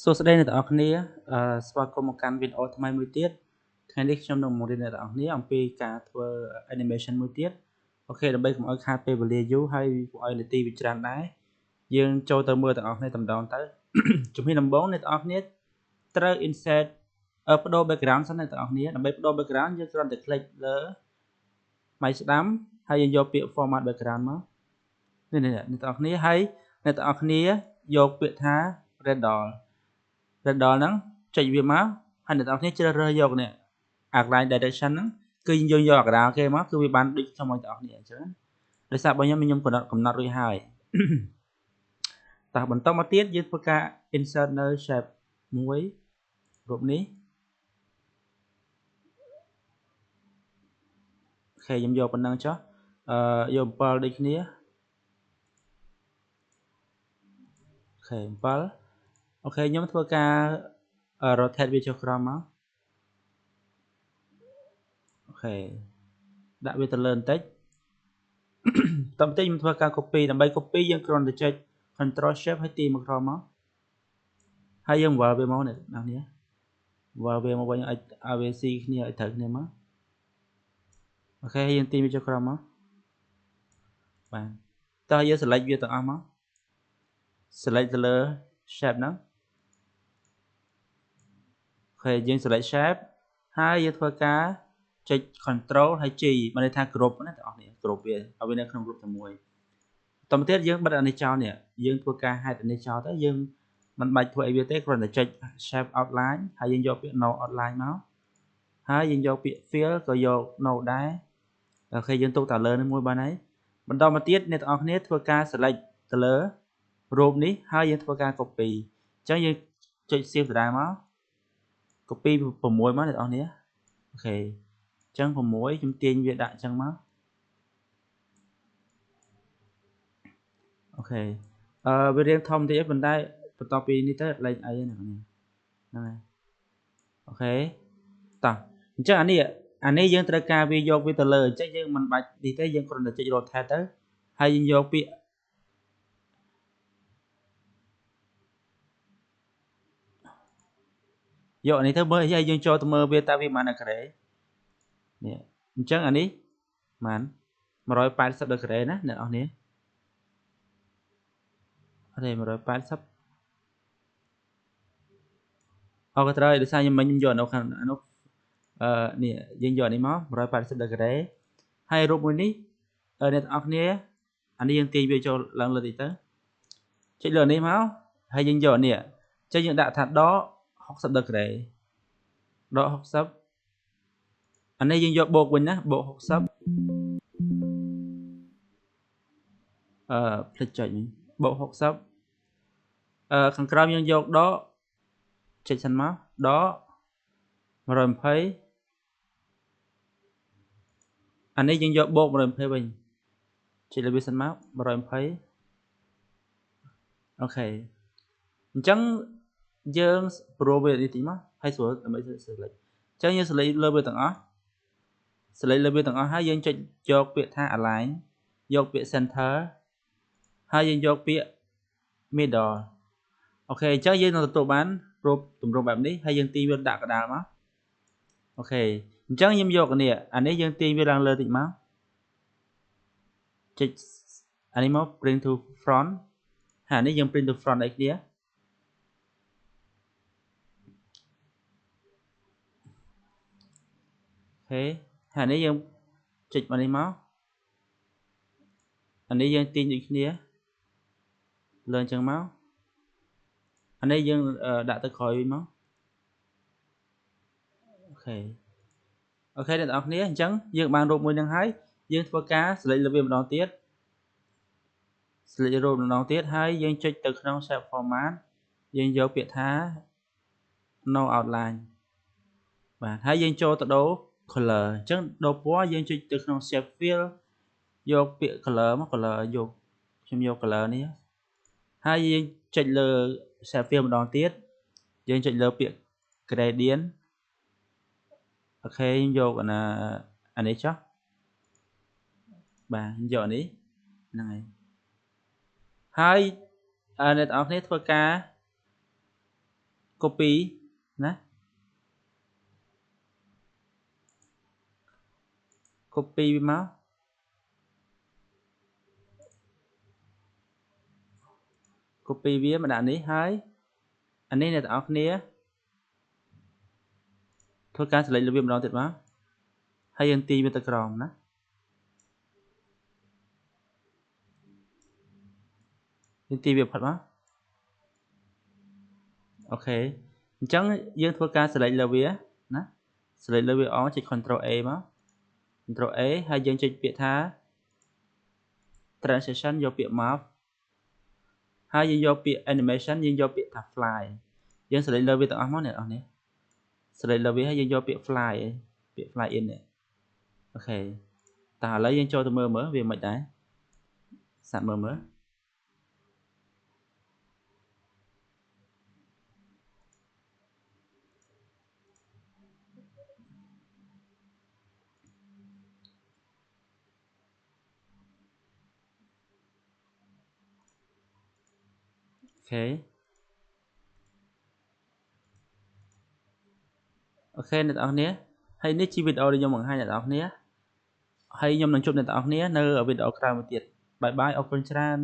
សួស្តីអ្នកទាំងអស់គ្នាស្វាគមន៍មកកាន់វីដេអូថ្មីមួយទៀតថ្ងៃនេះខ្ញុំនឹងបង្រៀនអ្នកទាំងអស់គ្នាអំពីការធ្វើ animation មួយទៀតអូខេដើម្បីកុំឲ្យខាតពេលវេលាយូរហើយកុំឲ្យនាទីវាច្រើនដែរយើងចូលទៅមើលទាំងអស់គ្នាតែម្ដងទៅជំហានដំបូងអ្នកទាំងអស់គ្នាត្រូវ insert បដូរ background សិនអ្នកទាំងអស់គ្នាដើម្បីបដូរ background យើងគ្រាន់តែ click លើម៉ៃស្ដាំហើយយើងយកពាក្យ format background មកនេះអ្នកទាំងអស់គ្នាហើយអ្នកទាំងអស់គ្នាយកពាក្យថា radial ហ្នឹងចុចវាមកហើយអ្នកនរគ្នាជ្រើសរើសយកនេះ outline direction ហ្នឹងគឺយើងយកកណ្ដាលគេមកគឺវាបានដូចខ្ញុំឲ្យអ្នកនរគ្នាអញ្ចឹងដោយសារបងខ្ញុំកំណត់រួចហើយតោះបន្តមកទៀតយើងធ្វើការ insert នៅ shape មួយរូបនេះអូខេខ្ញុំយកប៉ុណ្ណឹងចុះយក7ដូចគ្នាអូខេ7អូខេខ្ញុំធ្វើការ rotate វាចុះក្រោមមកអូខេដាក់វាទៅលើបន្តិចតបន្តិចខ្ញុំធ្វើការ copy ដើម្បី copy យើងគ្រាន់តែចុច control shift ហើយទាញមកក្រោមមកហើយយើងវាល់វាមកអ្នកនរគ្នាវាល់វាមកវិញឲ្យវាស៊ីគ្នាឲ្យត្រូវគ្នាមកអូខេយើងទាញវាចុះក្រោមមកបាទតោះយើង select វាទាំងអស់មក select ទៅលើ shape ហ្នឹងអូខេយើង select shape ហើយយើងធ្វើការចុច control ហើយ G បានន័យថា group ណាបងប្អូនgroup វាឲ្យវានៅក្នុង group តែមួយតទៅទៀតយើងបិទអានេះចោលនេះយើងធ្វើការ hide អានេះចោលទៅយើងមិនបាច់ធ្វើអីវាទេគ្រាន់តែចុច shape outline ហើយយើងយកពាក្យ no outline មកហើយយើងយកពាក្យ fill ក៏យក no ដែរអូខេយើងទុកតែលើនេះមួយបានហើយបន្តមកទៀតអ្នកទាំងអស់គ្នាធ្វើការ select ទៅលើរូបនេះហើយយើងធ្វើការ copy អញ្ចឹងយើងចុច shift ដដែលមក copy 6មកអ្នកទាំងអស់គ្នាអូខេអញ្ចឹង6ខ្ញុំទាញវាដាក់អញ្ចឹងមកអូខេវារៀងធំតិចប៉ុន្តែបន្ទាប់ពីនេះទៅលេខអីហ្នឹងហើយអូខេតោះអញ្ចឹងអានេះយើងត្រូវការវាយកវាទៅលើអញ្ចឹងយើងមិនបាច់នេះទេយើងគ្រាន់តែចុច rotate ទៅហើយយើងយកពាក្យយកអានេះទៅមើលហើយយើងចូលទៅមើលវាតើវាប៉ុន្មានដឺក្រេនេះអញ្ចឹងអានេះប៉ុន្មាន180ដឺក្រេណាអ្នកនរគ្នាអត់ទេ180អត់ក៏ត្រូវដោយសារខ្ញុំយកនៅខាងនោះនេះយើងយកនេះមក180ដឺក្រេហើយរូបមួយនេះអ្នកទាំងអស់គ្នាអានេះយើងទាញវាចូលឡើងលើតិចទៅចុចលើនេះមកហើយយើងយកនេះអញ្ចឹងយើងដាក់ថាដក60ដឺក្រេដក60អានេះយើងយកបូកវិញណាបូក60ផ្លេចចុចវិញបូក60ខាងក្រោមយើងយកដកចុចសិនមកដក120អានេះយើងយកបូក120វិញចុចលើវាសិនមក120អូខេអញ្ចឹងយើងប្រូវានេះតិចមកហើយស្រួលដើម្បី select អញ្ចឹងយើង select លើវាទាំងអស់ select លើវាទាំងអស់ហើយយើងចុចយកពាក្យថា align យកពាក្យ center ហើយយើងយកពាក្យ middle អូខេអញ្ចឹងយើងនឹងទទួលបានរូបទម្រង់បែបនេះហើយយើងទាញវាដាក់កណ្ដាលមកអូខេអញ្ចឹងខ្ញុំយកអានេះយើងទាញវាឡើងលើតិចមកចុចអានេះមក bring to front ហើយអានេះយើង bring to front អីគ្នាអូខេហើយអានេះយើងចុចមកនេះមកអានេះយើងទាញដូចគ្នាលើអញ្ចឹងមកអានេះយើងដាក់ទៅក្រោយវិញមកអូខេអ្នកនរគ្នាអញ្ចឹងយើងបានរូបមួយនឹងហើយយើងធ្វើការ select លើវាម្ដងទៀត select រូបម្ដងទៀតហើយយើងចុចទៅក្នុង shape format យើងយកពាក្យថា no outline បាទហើយយើងចូលទៅដូរ color អញ្ចឹងដូរពណ៌យើងចុចទៅក្នុង shape fill យកពាក្យ color មក color យកខ្ញុំយក color នេះហើយយើងចុចលើ shape fill ម្ដងទៀតយើងចុចលើពាក្យ gradient អូខេខ្ញុំយកអានេះចុះបាទខ្ញុំយកអានេះហ្នឹងហើយអ្នកទាំងអស់គ្នាធ្វើការ copy ណា copy វាមក copy វាមកដាក់នេះហើយអានេះអ្នកទាំងអស់គ្នាធ្វើការ select លើវាម្ដងទៀតមកហើយយើងទាញវាទៅក្រោមណាយើងទាញវាផុតមកអូខេអញ្ចឹងយើងធ្វើការ select លើវាណា select លើវាអងចុច Ctrl A មក Ctrl A ហើយយើងចុចពាក្យថា transition យកពាក្យមកហើយយើងយកពាក្យ animation យើងយកពាក្យថា fly យើង select លើវាទាំងអស់មកអ្នកនរនេះ select លើវាហើយយើងយកពាក្យ fly ពាក្យ fly in នេះអូខេតោះឥឡូវយើងចូលទៅមើលវាមិនដែរសាកមើលអូខេអ្នកនរគ្នាហើយនេះជាវីដេអូដែលខ្ញុំបង្ហាញអ្នកនរគ្នាហើយខ្ញុំនឹងជួបអ្នកនរគ្នានៅវីដេអូក្រោយមួយទៀតបាយបាយអរគុណច្រើន